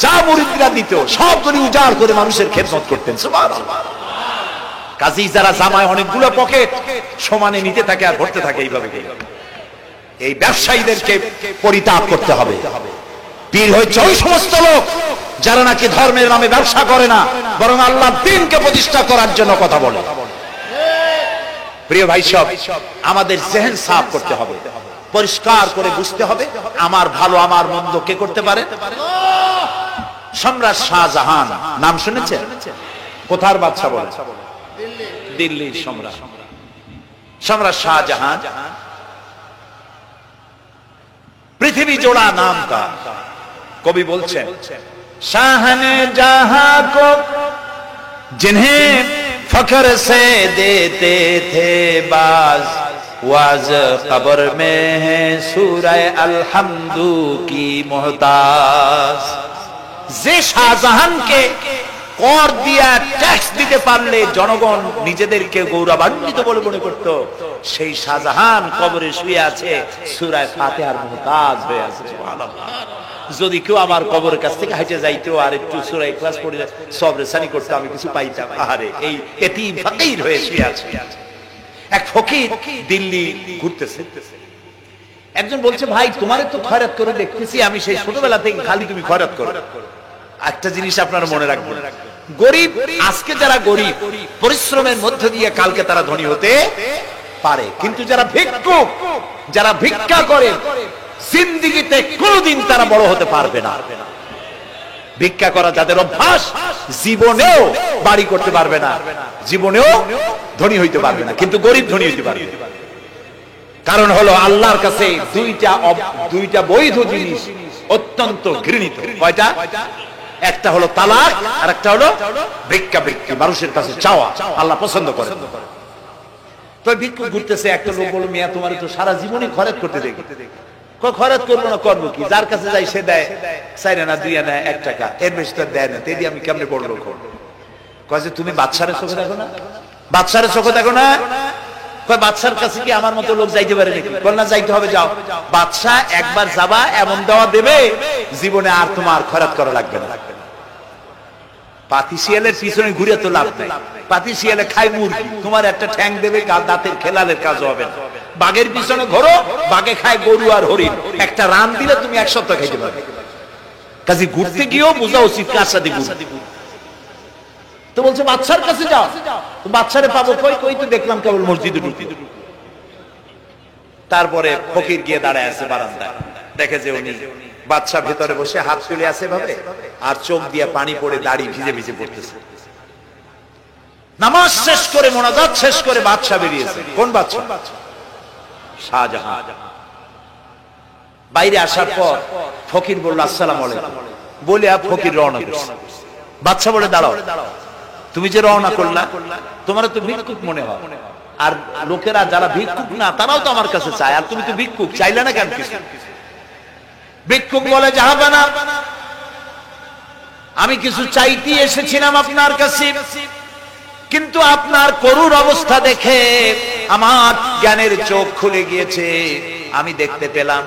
যা মুরিদরা দিত সবগুলি উজাড় করে মানুষের খেদমত করতেন। সুবহানাল্লাহ। কাজী যারা জামায় অনেকগুলো পকেট সমানে নিতে থাকে আর ভরতে থাকে, এইভাবে এই ব্যবসায়ীদেরকে পরিত্যাগ করতে হবে। পীর হচ্ছে ওই সমস্ত লোক যারা নাকি ধর্মের নামে ব্যবসা করে না, বরং আল্লাহর দ্বীনকে প্রতিষ্ঠা করার জন্য কথা বলে। প্রিয় ভাই সব, আমাদের জেহেন সাফ করতে হবে, পরিষ্কার করে বুঝতে হবে আমার ভালো আমার মন্দ কে করতে পারে। সম্রাট শাহজাহান নাম শুনেছেন? কোথার বাদশা বলে? দিল্লির সম্রাট। সম্রাট শাহজাহান পৃথিবী জোড়া নাম তার। কবি বলছেন, শাহনে জাহাं को जिन्हें फख्र से देते थे बाज, वाज कब्र में है सूरह अलहम्दु की मोहताज। যে শাহজাহানকে কর দিয়া ট্যাক্স দিতে পারলে জনগণ নিজেদেরকে গৌরবান্বিত বলে মনে করত, সেই শাহজাহান কবরে শুয়ে আছে সূরা ফাতিহার মুহতাজ হয়ে আছে। সুবহানাল্লাহ। যদি কেউ আমার কবরের কাছ থেকে হেঁটে যাইতো আর একটু সূরা ইখলাস পড়ে সবরেসানি করতে, আমি কিছু পাইতাম। আরে এই এতিম ফকির হয়ে শুয়ে আছে। এক ফকির দিল্লি ঘুরতেছে, একজন বলছে, ভাই তোমারে তো খয়রাত করে দেখতেছি আমি সেই ছোটবেলা থেকে, খালি তুমি খয়রাত করো। একটা জিনিস আপনারা মনে রাখবেন, গরিব আজকে যারা গরিব পরিশ্রমের মধ্য দিয়ে কালকে তারা ধনী হতে পারে, কিন্তু যারা ভিক্ষুক, যারা ভিক্ষা করে জিন্দেগিতে কোনোদিন তারা বড় হতে পারবে না। ভিক্ষা করা যাদের অভ্যাস জীবনেও বাড়ি করতে পারবে না, জীবনেও ধনী হইতে পারবে না, কিন্তু গরিব ধনী হইতে পারবে। কারণ হলো আল্লাহর কাছে দুইটা বৈধ জিনিস অত্যন্ত ঘৃণিত। কয়টা? একটা হলো তালাক আর একটা হলো ভিক্ষাবৃত্তি, মানুষের কাছে চাওয়া। আল্লাহ পছন্দ করে। তো ভিক্ষুক ঘুরতেছে, একটা লোক বলল, মিয়া তোমার তো সারা জীবনই খরচ করতে দেখি। খরচ করবো না, করবো কি? যার কাছে যাই সে দেয় 4 আনা 2 আনা 1 টাকা, এর বেশি তো দেয় না। তেদি আমি কেমনে বড় লোক? কয় যে তুমি বাদশাহের চোখে দেখো না, বাদশাহের চোখে দেখো না। কয় বাদশার কাছে কি আমার মতো লোক যাইতে পারে নাকি? বল না, যাইতে হবে, যাও। বাদশাহ একবার যাবা, এমন দেওয়া দেবে জীবনে আর তোমার খরচ করা লাগবে না। পাতি শিয়ালের পিছনে ঘুরে তো লাভ নাই। পাতি শিয়ালে খায় মুরগি, তোমার একটা ঠ্যাং দেবে, দাঁতের খেলালের কাজ হবে না। বাঘের পিছনে ঘোরো, বাঘে খায় গরু আর হরিণ, একটা রান দিলে তুমি 1 সপ্তাহ খাইতে পারবে। কাজে ঘুরতে গিয়েও বোঝা উচিত কার সাথে ঘুরতে। তো বলছে বাদশার কাছে যাও। তো বাদশারে পাবো কই? কই তো দেখলাম কেবল মসজিদে ঢুকতে। তারপরে ফকির গিয়ে দাঁড়ায় আছে বারান্দায়, দেখে যে উনি বাদশা ভেতরে বসে হাত তুলে আছে ভাবে, আর চোখ দিয়ে পানি পড়ে দাড়ি ভিজে ভিজে পড়তেছে। নামাজ শেষ করে, মোনাজাত শেষ করে বাদশা বেরিয়েছে। কোন বাদশা? শাহজাহান। বাইরে আসার পর ফকির বলল, আসসালামু আলাইকুম বলে ফকির রওনা করছে। বাদশা বলে, দাঁড়াও, তুমি যে রওনা করলা, তোমার তো ভিক্ষুক মনে হয়, আর লোকেরা যারা ভিক্ষুক না তারাও তো আমার কাছে চায়, আর তুমি তো ভিক্ষুক, চাইলে না কেন কিছু? ভিক্ষুক বলে, জাহাবানা, আমি কিছু চাইতে এসেছিলাম আপনার কাছে, কিন্তু আপনার করুণ অবস্থা দেখে আমার জ্ঞানের চোখ খুলে গিয়েছে। আমি দেখতে পেলাম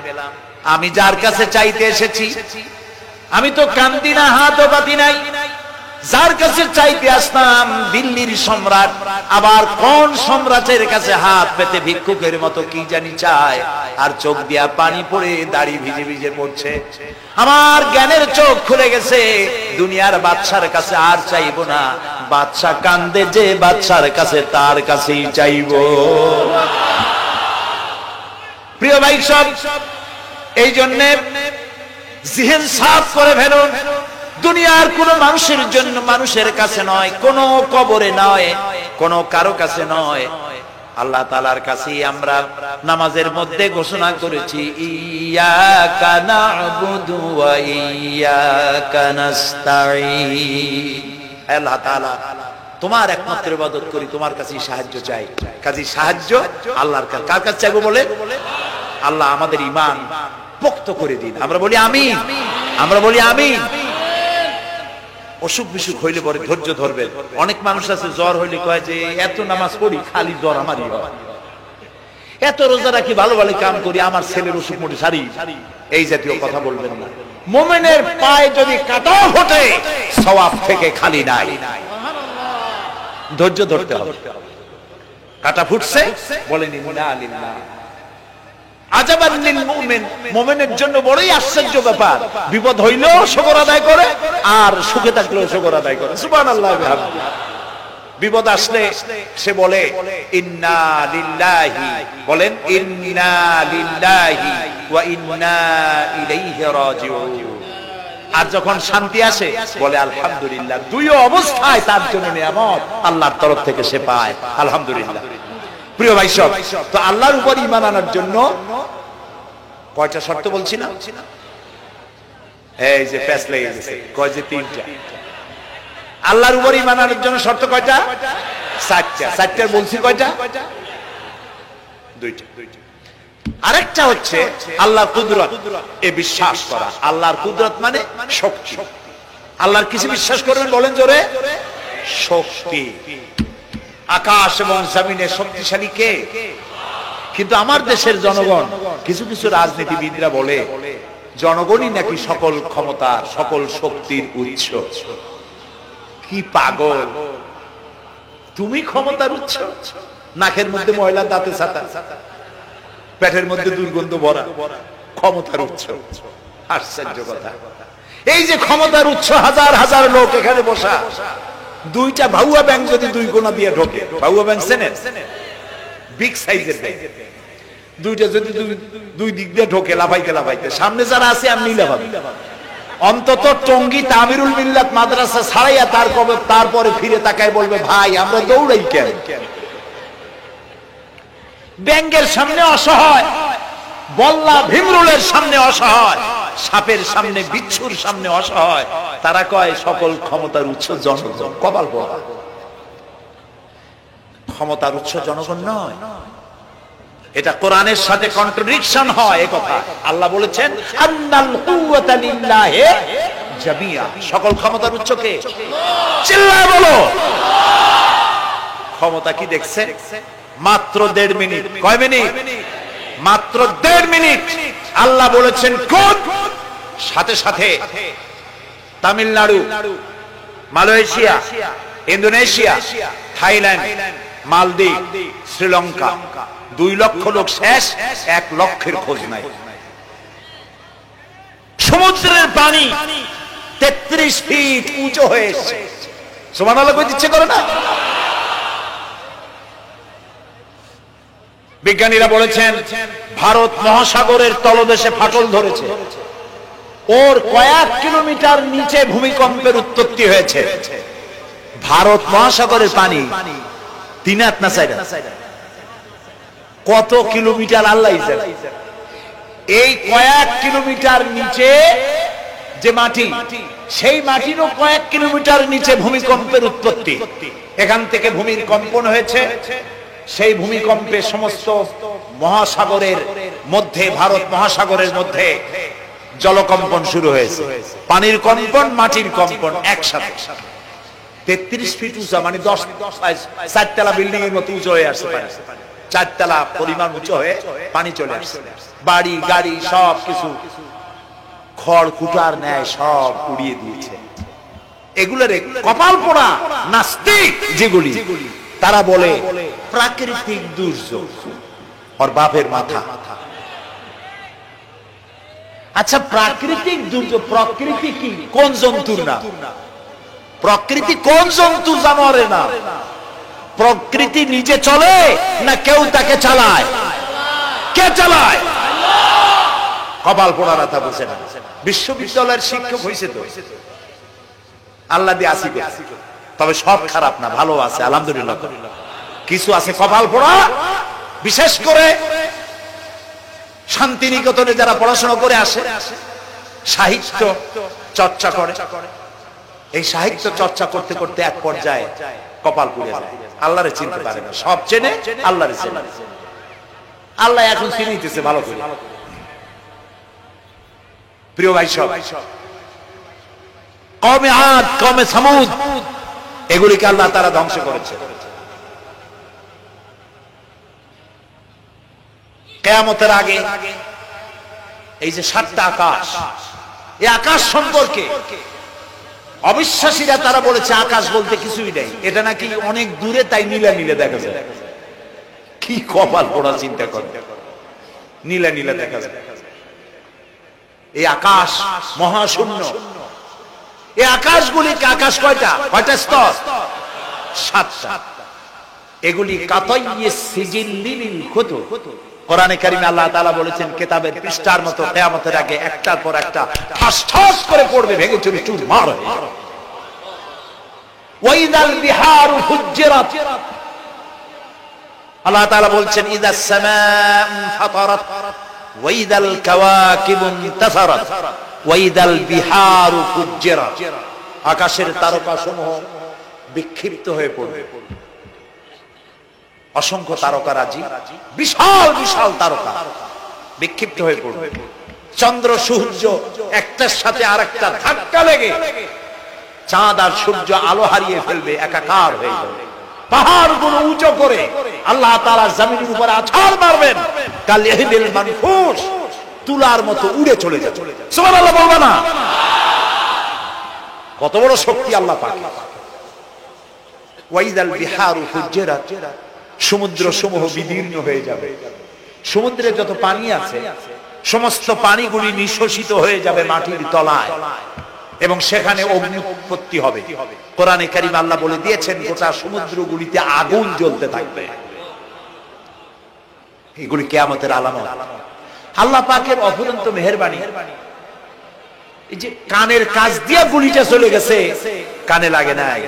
আমি যার কাছে চাইতে এসেছি, আমি তো কান্দি না, হাতও পাতি নাই। যার কাছে চাইতে আসলাম দিল্লির সম্রাট, আবার কোন সম্রাটের কাছে হাত পেতে ভিক্ষুকের মতো কি জানি চায়, আর চোখ দিয়া পানি পড়ে দাড়ি ভিজে ভিজে পড়ছে। আমার জ্ঞানের চোখ খুলে গেছে, দুনিয়ার বাদশার কাছে আর চাইবো না। বাদশা কান্দে যে বাদশার কাছে, তার কাছেই চাইবো। প্রিয় ভাই সব, এই জন্য জিহ্ন সাফ করে ফেলুন। দুনিয়ার কোন মানুষের জন্য, মানুষের কাছে নয়, কোন কবরে নয়, কোন কারো কাছে নয়, আল্লাহ তাআলার কাছেই আমরা নামাজের মধ্যে ঘোষণা করেছি, ইয়াকা না'বুদু ওয়া ইয়াকা নাস্তাঈন। আল্লাহ তাআলা, তোমার একমাত্র ইবাদত করি, তোমার কাছেই সাহায্য চাই। কাজেই সাহায্য আল্লাহর কাছে। কার কাছে চাইবো বলে? আল্লাহ আমাদের ঈমান পোক্ত করে দিন। আমরা বলি আমিন, আমরা বলি আমিন। অসুখ বিসুখ হইলে পরে ধৈর্য ধরবেন। অনেক মানুষ আছে জ্বর হইলে কয় যে এত নামাজ পড়ি খালি জ্বর আমারই হয়, এত রোজা রাখি ভালো ভালো কাম করি আমার ছেলের অসুখ মোটে সারি, এই জাতীয় কথা বলবেন না। মুমিনের পায়ে যদি কাঁটাও ফোটে সওয়াব থেকে খালি নাই। ধৈর্য ধরতে হবে। কাঁটা ফুটছে বলেন ইন্না লিল্লাহ। আজাবান লিল মুমিন, মুমিনের জন্য বড়ই আশ্চর্য ব্যাপার, বিপদ হইলেও শুকর আদায় করে আর সুখে থাকলেও শুকর আদায় করে। সুবহানাল্লাহ বিহামদিহি। বিপদ আসলে সে বলে ইন্না লিল্লাহি, বলেন ইন্না লিল্লাহি ওয়া ইন্না ইলাইহি রাজিউন। আর যখন শান্তি আসে বলে আলহামদুলিল্লাহ। দুই অবস্থায় তার জন্য নিয়ামত আল্লাহর তরফ থেকে সে পায়, আলহামদুলিল্লাহ। প্রিয় ভাই সব, তো আল্লাহর উপর ঈমান আনার জন্য কয়টা শর্ত বলছি না? এই যে প্যাচ লেগে গেছে, কয় যে তিনটা। আল্লাহর উপর ঈমান আনার জন্য শর্ত কয়টা? চারটা। চারটার বলছি কয়টা? দুইটা। আরেকটা হচ্ছে আল্লাহর কুদরত, এ বিশ্বাস করা। আল্লাহর কুদরত মানে শক্তি। আল্লাহর কিছু বিশ্বাস করবেন, বলেন জোরে, শক্তি। আকাশ এবং জমিনের শক্তিশালী কে? কিন্তু আমার দেশের জনগণ, কিছু কিছু রাজনীতিবিদরা বলে জনগণই নাকি সকল ক্ষমতার, সকল শক্তির উৎস। কি পাগল! তুমি ক্ষমতার উৎস? নাকের মধ্যে ময়লা, দাঁতে ছাতা, পেটের মধ্যে দুর্গন্ধ ভরা, ক্ষমতার উৎস। আশ্চর্য কথা। এই যে ক্ষমতার উৎস, হাজার হাজার লোক এখানে বসা, দুইটা ভাউয়া ব্যাংক যদি দুই কোণা দিয়ে ঢোকে, ভাউয়া ব্যাংক চেনেন? বিগ সাইজের ব্যাংক, দুইটা যদি দুই দিক দিয়ে ঢোকে লাফাইতে লাফাইতে, সামনে যারা আছে আমি লাফাবি। অন্তত টঙ্গী তামিরুল মিল্লাত মাদ্রাসা ছাড়াইয়া তারপরে ফিরে তাকায় বলবে ভাই আমরা দৌড়াই কেন? ব্যাংকের সামনে অসহায়, বল্লা ভীমরুলের সামনে অসহায়, সাপের সামনে, বিচ্ছুর সামনে অসহায়। তারা কয় সকল ক্ষমতার উৎস জনগণ। কপাল পোড়া! ক্ষমতার উৎস জনগণ নয়, এটা কোরআনের সাথে কন্ট্রাডিকশন হয়। এই কথা আল্লাহ বলেছেন আন্নাল কুওয়াতা লিল্লাহি জামিআ। সকল ক্ষমতার উৎস কে? চিল্লায় বলো। ক্ষমতা কি দেখছে? মাত্র 1.5 মিনিট। কয় মিনিট? মাত্র 1.5 মিনিট। আল্লাহ বলেছেন কোন, সাথে সাথে তামিলনাড়ু, মালয়েশিয়া, ইন্দোনেশিয়া, থাইল্যান্ড, মালদ্বীপ, শ্রীলঙ্কা 2 লক্ষ লোক শেষ, 1 লক্ষের খোঁজ নাই। সমুদ্রের পানি 33 ফিট উঁচু হয়ে এসেছে। সুবহানাল্লাহ কই দিচ্ছে করে না? বিজ্ঞানীরা বলেছেন ভারত মহাসাগরের তলদেশে ফাটল ধরেছে, ওর কয়েক কিলোমিটার নিচে ভূমিকম্পের উৎপত্তি হয়েছে। ভারত মহাসাগরের পানি 3 হাত না 4 হাত? কত কিলোমিটার আল্লাহ জানে। এই কয়েক কিলোমিটার নিচে যে মাটি, সেই মাটিরও কয়েক কিলোমিটার নিচে ভূমিকম্পের উৎপত্তি। এখান থেকে ভূমির কম্পন হয়েছে। সেই ভূমিকম্পে সমস্ত মহাসাগরের মধ্যে, ভারত মহাসাগরের মধ্যে জলকম্পন শুরু হয়েছে। পানির কম্পন, মাটির কম্পন একসাথে। 33 ফিট উঁচা, মানে 4 তলা বিল্ডিং এর মতো উঁচু হয়ে আসছে। 4 তলা পরিমাণ উঁচু হয়ে পানি চলে আসছে। বাড়ি গাড়ি সব কিছু খড় কুটার ন্যায় সব উড়িয়ে দিয়েছে। এগুলোর কপাল পোড়া নাস্তিক যেগুলি, তারা বলে প্রাকৃতিক দুর্যোগ। ওর বাপের মাথা। আচ্ছা, প্রাকৃতিক দুর্যোগ, প্রকৃতি কি? কোন জন্তুর নাম? প্রকৃতি কোন জন্তু, জানোয়ারের নাম? প্রকৃতি নিজে চলে না কেউ তাকে চালায়? কে চালায়? কপাল পোড়া রাতা বসে না। বিশ্ববিদ্যালয়ের শিক্ষক হয়েছে তো, আল্লাহ দিয়ে আসি, তবে সব খারাপ না, ভালো আছে আলহামদুলিল্লাহ। কিছু আছে কপাল পোড়া। বিশেষ করে শান্তিনিকেতনে যারা পড়াশোনা করে আসে, সাহিত্য চর্চা করে, এই সাহিত্য চর্চা করতে করতে এক পর্যায়ে কপাল পুড়ে যায়, আল্লাহরে চিনতে পারে না। সব চেনে, আল্লাহরে চেনে। আল্লাহ এখন চিনিতেছে ভালো করে। প্রিয় ভাই সব, কওমে আদ, কওমে সামুদ, এগুলিকে আল্লাহ তাআলা ধ্বংস করেছে। কিয়ামতের আগে এই যে 7টা আকাশ, এই আকাশ সম্পর্কে অবিশ্বাসীরা তারা বলেছে আকাশ বলতে কিছুই নেই, এটা নাকি অনেক দূরে, তাই নীলা নীলা দেখা যায়। কি কপাল পোড়া চিন্তা করতে, নীলা নীলা দেখা যায়। এই আকাশ মহাশূন্য। এই আকাশগুলিকে, আকাশ কয়টা কয়টা স্তর? 7টা। এগুলি কাতাইয়িস সিজিল্লিল কুতুব। কোরআনে কারিমে আল্লাহ তাআলা বলেছেন কিতাবের পৃষ্ঠার মতো কিয়ামতের আগে একটার পর একটা ঠাস ঠাস করে পড়বে, ভেঙে চুরি চুরমার হয়ে যাবে। ওয়াইদাল বিহারু ফুজ্জিরাত, আল্লাহ তাআলা বলছেন ইদাস সামাউ ফাতারাত ওয়াইদাল কাওয়াকিবু ইনতাসারাত ওয়াইদাল বিহারু ফুজ্জিরাত। আকাশের তারকাসমূহ বিক্ষিপ্ত হয়ে পড়বে। অসংখ্য তারকারাজি, বিশাল বিশাল তারকা বিক্ষিপ্ত হয়ে পড়বে। চন্দ্র সূর্য একটার সাথে আরেকটা ধাক্কা লেগে চাঁদ আর সূর্য আলো হারিয়ে ফেলবে, একাকার হয়ে যাবে। পাহাড়গুলো উঁচু করে আল্লাহ তাআলা জমিনের উপর আছাড় মারবেন, কাল ইহদিল মানফুস, তুলার মতো উড়ে চলে যাবে। সুবহানাল্লাহ বলবা না? কত বড় শক্তি আল্লাহ পাকের। ওয়াইদাল বিহারু ফুজ্জিরাত, সমুদ্র সমূহ বিদীর্ণ হয়ে যাবে। সমুদ্রে যত পানি আছে সমস্ত পানিগুলি নিঃশেষিত হয়ে যাবে মাটির তলায়, এবং সেখানে অগ্নি উৎপত্তি হবে। কোরআনে কারিমে আল্লাহ বলে দিয়েছেন গোটা সমুদ্রগুলিতে আগুন জ্বলতে থাকবে। এগুলি কিয়ামতের আলামত। আল্লাহ পাকের অফুরন্ত মেহেরবানি। এই যে কানের কাছ দিয়ে গুলিটা চলে গেছে, কানে লাগে নাই,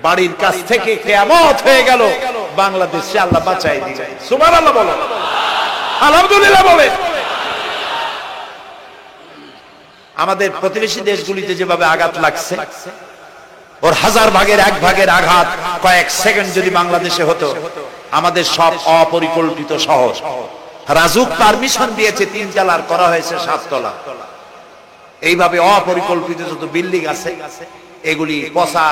বাড়ির কাছ থেকে কিয়ামত হয়ে গেল, বাংলাদেশে আল্লাহ বাঁচাই দিয়েছে। সুবহানাল্লাহ বলো, আলহামদুলিল্লাহ বলে। আমাদের প্রতিবেশী দেশগুলিতে যেভাবে আঘাত লাগছে, ওর 1000 ভাগের 1 ভাগের আঘাত কয়েক সেকেন্ড যদি বাংলাদেশে হতো, আমাদের সব অপরিকল্পিত শহর, রাজুক পারমিশন দিয়েছে 3 তলার, করা হয়েছে 7 তলা। এইভাবে অপরিকল্পিত যত বিল্ডিং আছে এগুলি পচা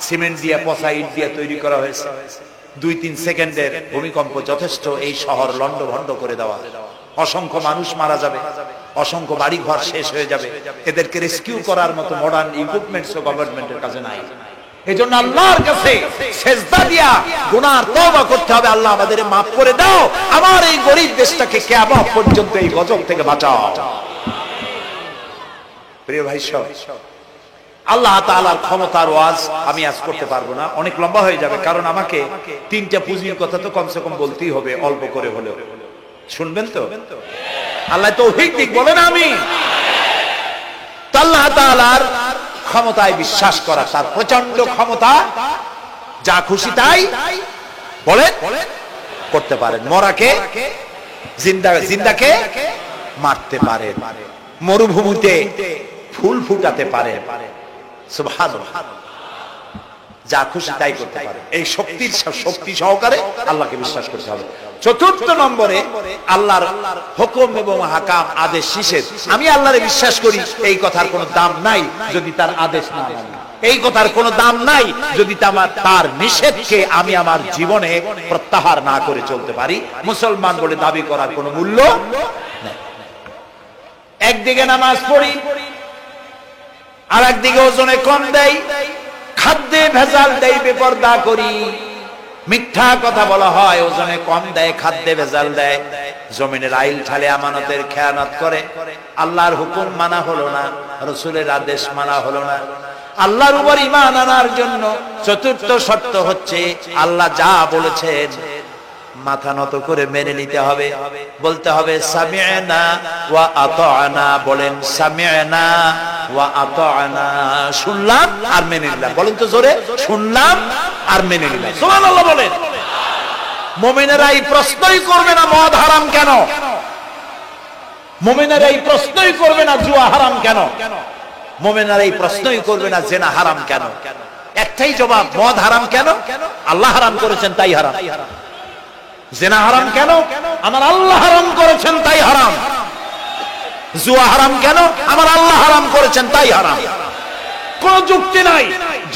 সিমেন্ট দিয়ে, পচা ইট দিয়ে তৈরি করা হয়েছে। 2-3 সেকেন্ডের ভূমিকম্প যথেষ্ট এই শহর লন্ডভন্ড করে দেওয়া। অসংখ্য মানুষ মারা যাবে, অসংখ্য বাড়ি ঘর শেষ হয়ে যাবে। এদেরকে রেস্কিউ করার মতো মডার্ন ইকুইপমেন্টস গভর্নমেন্টের কাছে নাই। এজন্য আল্লাহর কাছে সেজদা দিয়া গুনার তওবা করতে হবে, আল্লাহ আমাদের মাফ করে দাও, আমার এই গরীব দেশটাকে কিয়ামত পর্যন্ত এই গজব থেকে বাঁচাও। প্রিয় ভাই সব, আল্লাহ তাআলার ক্ষমতার ওয়াজ আমি আজ করতে পারবো না, অনেক লম্বা হয়ে যাবে। কারণ আমাকে 3টা পুঁজির কথা তো কমসে কম বলতেই হবে, অল্প করে হলেও। শুনবেন তো? আল্লাহ তৌফিক দিক, বলেন আমিন। আল্লাহ তাআলার ক্ষমতায় বিশ্বাস করা, তার প্রচন্ড ক্ষমতা, যা খুশি তাই বলেন করতে পারেন। মরাকে জিন্দা, জিন্দাকে মারতে পারেন, মরুভূমিতে ফুল ফুটাতে পারেন। সুবহানাল্লাহ, যা খুশি তাই করতে পারে। এই শক্তি সহকারে আল্লাহকে বিশ্বাস করতে হবে। 4th নম্বরে আল্লাহর হুকুম এবং হাকাম, আদেশ নিষেধ। আমি আল্লাহরে বিশ্বাস করি, এই কথার কোনো দাম নাই যদি তার আদেশ না মানি। এই কথার কোনো দাম নাই যদি তার নিষেধকে আমি আমার জীবনে প্রত্যাহার না করে চলতে পারি। মুসলমান বলে দাবি করার কোনো মূল্য নেই। একদিকে নামাজ পড়ি, আর একদিকে ওজনে কম দেয়, খাদ্যে ভেজাল দেয়, বেপরদা করি, মিথ্যা কথা বলা হয়, ওজনে কম দেয়, খাদ্যে ভেজাল দেয়, জমিনের আইল ঠালে আমানতের খেয়ানত করে। আল্লাহর হুকুম মানা হলো না, রাসূলের আদেশ মানা হলো না। আল্লাহর উপর ঈমান আনার জন্য 4র্থ শর্ত হচ্ছে আল্লাহ যা বলেছেন মাথা নত করে মেনে নিতে হবে, বলতে হবে সামি'না ওয়া আতা'না। বলেন সামি'না ওয়া আতা'না, শুনলাম আর মেনে নিলাম। বলেন তো জোরে, শুনলাম আর মেনে নিলাম। সুবহানাল্লাহ বলেন। মুমিনেরা এই প্রশ্নই করবে না মদ হারাম কেন, মুমিনেরা এই প্রশ্নই করবে না জুয়া হারাম কেন, মুমিনেরা এই প্রশ্নই করবে না জিনা হারাম কেন। একটাই জবাব, মদ হারাম কেন? আল্লাহ হারাম করেছেন তাই হারাম। জিনা হারাম কেন? আমার আল্লাহ হারাম করেছেন তাই হারাম। জুয়া হারাম কেন? আমার আল্লাহ হারাম করেছেন তাই হারাম। কোন যুক্তি নাই।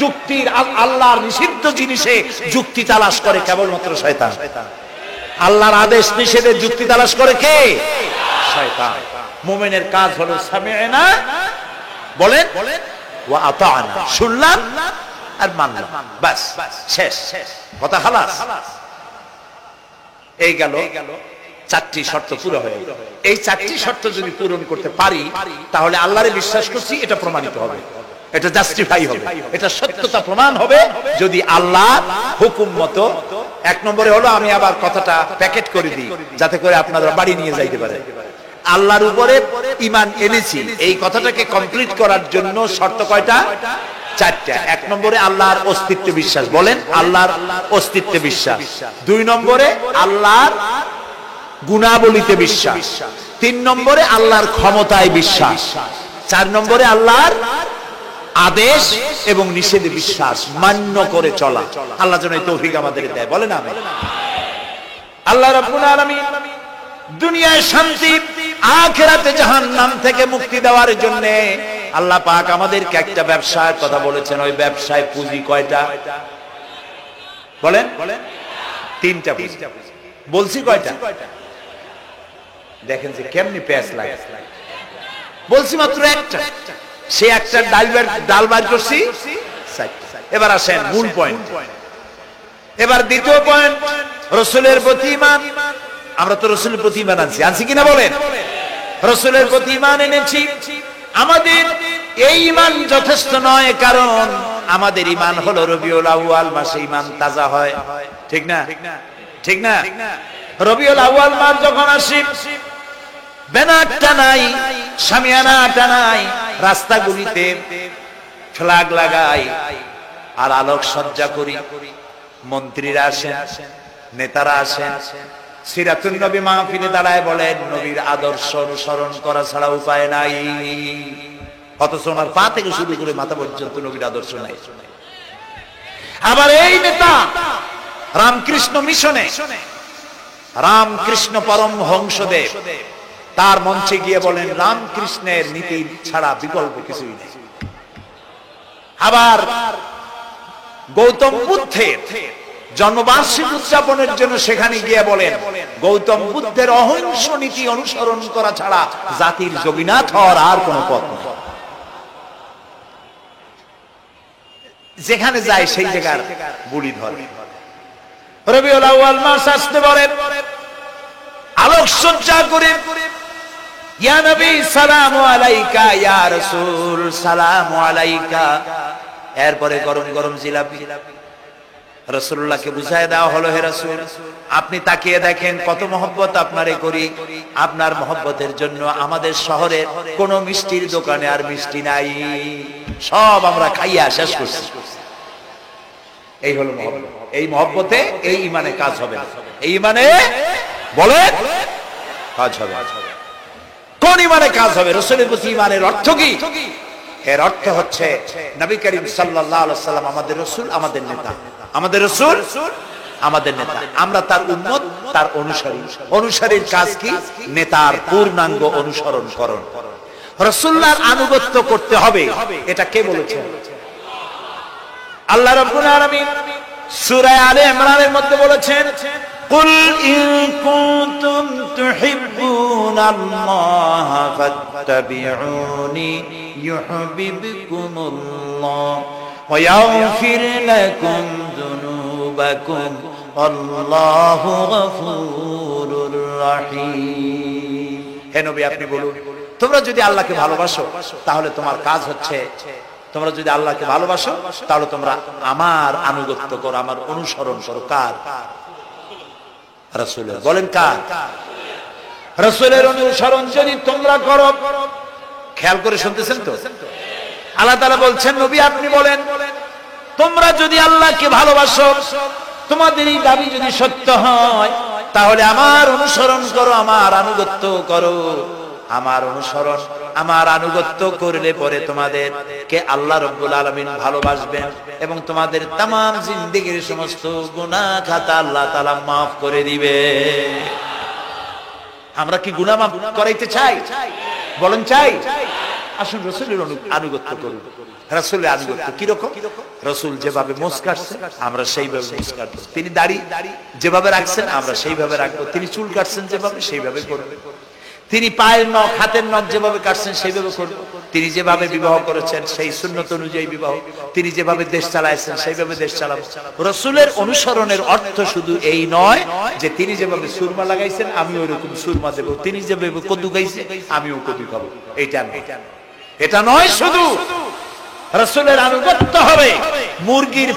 যুক্তির, আল্লাহর নিষিদ্ধ জিনিসে যুক্তি তালাশ করে কেবলমাত্র শয়তান। আল্লাহর আদেশ নিষেধে যুক্তি তালাশ করে কে? শয়তান। মুমিনের কাজ হলো সামি'না, বলেন, ওয়া আতা'না, শুনলাম আর মানলাম, বাস শেষ, কথা খালাস। এই গেল চারটি শর্ত পুরো হয়ে গেল। এই চারটি শর্ত যদি পূরণ করতে পারি তাহলে আল্লাহরে বিশ্বাস করছি এটা প্রমাণিত হবে, এটা জাস্টিফাই হবে, এটা সত্যতা প্রমাণ হবে যদি আল্লাহ হুকুম মতো। এক নম্বরে হলো, আমি আবার কথাটা প্যাকেট করে দিই যাতে করে আপনারা বাড়ি নিয়ে যাইতে পারেন। আল্লাহর উপরে ঈমান এনেছি, এই কথাটাকে কমপ্লিট করার জন্য শর্ত কয়টা? চারটা। এক নম্বরে আল্লাহর অস্তিত্বে বিশ্বাস, বলেন আল্লাহর অস্তিত্বে বিশ্বাস। দুই নম্বরে আল্লাহর গুণাবলীতে বিশ্বাস। তিন নম্বরে আল্লাহর ক্ষমতায় বিশ্বাস। চার নম্বরে আল্লাহর আদেশ এবং নিষেধে বিশ্বাস, মান্য করে চলা। আল্লাহ যেন এই তৌফিক আমাদের দেয়, বলেন আমিন। আল্লাহ রাব্বুল আলামিন দুনিয়ায় শান্তি, আখিরাতে জাহান্নাম থেকে মুক্তি দেওয়ার জন্য আল্লাহ পাক আমাদেরকে একটা ব্যবসার কথা বলেছেন। ওই ব্যবসায় পুঁজি কয়টা? বলেন, তিনটা পুঁজি। বলছি কয়টা? দেখেন যে কেমনি প্যাঁচ লাগে। বলছি মাত্র একটা, সে একটা ডাল বার করছি। এবার আসেন মূল পয়েন্ট। এবার দ্বিতীয় পয়েন্ট, রাসূলের প্রতি ঈমান। আমরা তো রাসূলের প্রতি ঈমান আনছি কিনা বলেন? রাসূলের প্রতি ঈমান এনেছি। আমাদের এই ঈমান যথেষ্ট নয়, কারণ আমাদের ঈমান হলো রবিউল আউয়াল মাসে ঈমান তাজা হয়, ঠিক না? ঠিক না? রবিউল আউয়াল মাস যখন আসে, ব্যানারটা নাই, শামিয়ানাটা নাই, রাস্তাগুলিতে ফ্ল্যাগ লাগাই আর আলোক সজ্জা করি। মন্ত্রীরা আসেন, নেতারা আসেন, সিরাতুন নবী মাহফিলে দাঁড়ায় বলেন নবীর আদর্শ অনুসরণ করা ছাড়া উপায় নাই। অথচ ওনার পা থেকে শুরু করে মাথা পর্যন্ত নবীর আদর্শ নাই। আবার এই নেতা রামকৃষ্ণ মিশনে, রামকৃষ্ণ পরমহংসদেব তার মঞ্চে গিয়ে বলেন রামকৃষ্ণের নীতি ছাড়া বিকল্প কিছুই নেই। আবার গৌতম বুদ্ধের জন্মবার্ষিকী উদযাপনের জন্য সেখানে গিয়ে বলেন গৌতম বুদ্ধের অহিংস নীতি অনুসরণ করা ছাড়া জাতির যোগীনাথ হওয়ার আর কোন পথ নেই। যেখানে যায় সেই জায়গার বুলি ধরে। রবিউল আউয়াল মাস আসতে বলেন, আলোক সজ্জা করে ইয়া নবী সালামু আলাইকা, ইয়া রাসূল সালামু আলাইকা। এরপরে গরম গরম জিলাপি রাসূলুল্লাহকে বুঝায় দেওয়া হলো, হে রাসূল আপনি তাকিয়ে দেখেন কত মহব্বত আপনারে করি। আপনার মহব্বতের জন্য আমাদের শহরে কোন মিষ্টির দোকানে আর মিষ্টি নাই, সব আমরা খাইয়া শেষ করছি। এই হলো মহব্বত। এই মহব্বতে এই ঈমানে কাজ হবে, এই ঈমানে বলে কাজ হবে। কোন ঈমানে কাজ হবে? রাসূলের প্রতি ঈমানের অর্থ কি? এর অর্থ হচ্ছে নবী করিম সাল্লাল্লাহু আলাইহি ওয়াসাল্লাম আমাদের রাসূল, আমাদের নেতা। আমাদের রাসূল আমাদের নেতা, আমরা তার উম্মত, তার অনুসারী। অনুসারীর কাজ কি? নেতার পূর্ণাঙ্গ অনুসরণ করণ, রাসূলুল্লাহর আনুগত্য করতে হবে। এটা কে বলেছেন? আল্লাহ রাব্বুল আলামিন সূরা আলে ইমরানের মধ্যে বলেছেন, কুল ইন কুনতুম তুহিব্বুনাল্লাহ ফাত্তাবিউনি ইউহিব্বুকুমুল্লাহ ওয়া ইয়াগফির লাকুম যুনুবাকুম আল্লাহু গফুরুর রহিম। হে নবী আপনি বলুন, তোমরা যদি আল্লাহকে ভালোবাসো তাহলে তোমার কাজ হচ্ছে, তোমরা যদি আল্লাহকে ভালোবাসো তাহলে তোমরা আমার আনুগত্য করো, আমার অনুসরণ করো। কার? রাসূলের। বলেন কার? রাসূলের অনুসরণ যদি তোমরা করো, খেয়াল করে শুনতেছেন তো? আল্লাহ তাআলা বলছেন নবী আপনি বলেন, তোমরা যদি আল্লাহকে ভালোবাসো, তোমাদের এই দাবি যদি সত্য হয় তাহলে আমার অনুসরণ করো, আমার আনুগত্য করো। আমার অনুসরণ, আমার আনুগত্য করলে পরে তোমাদের কে আল্লাহ রাব্বুল আলামিন ভালোবাসবেন এবং তোমাদের तमाम জিন্দেগীর সমস্ত গুনাহ খাতা আল্লাহ তাআলা maaf করে দিবে। আমরা কি গুনাহ maaf করাইতে চাই? বলেন চাই? আসুন রাসূলের আনুগত্য করুন। রাসূলের আনুগত্য কি রকম? রাসূল যেভাবে মোস কাটছেন আমরা সেইভাবে মোস কাটব। তিনি দাড়ি যেভাবে রাখছেন আমরা সেইভাবে রাখবো। তিনি চুল কাটছেন যেভাবে সেইভাবে করব। তিনি পায়ের নখ হাতের নখ যেভাবে কাটছেন সেইভাবে করব। তিনি যেভাবে বিবাহ করেছেন সেই সুন্নত অনুযায়ী বিবাহ, তিনি যেভাবে দেশ চালাইছেন সেইভাবে দেশ চালাবো। রাসূলের অনুসরণের অর্থ শুধু এই নয় যে তিনি যেভাবে সুরমা লাগাইছেন আমি ওইরকম সুরমা দেব, তিনি যেভাবে কদু খাইছে আমিও কদু খাবো, এটা নয়। শুধু রাসূলের আনুগত্য হবে মুরগির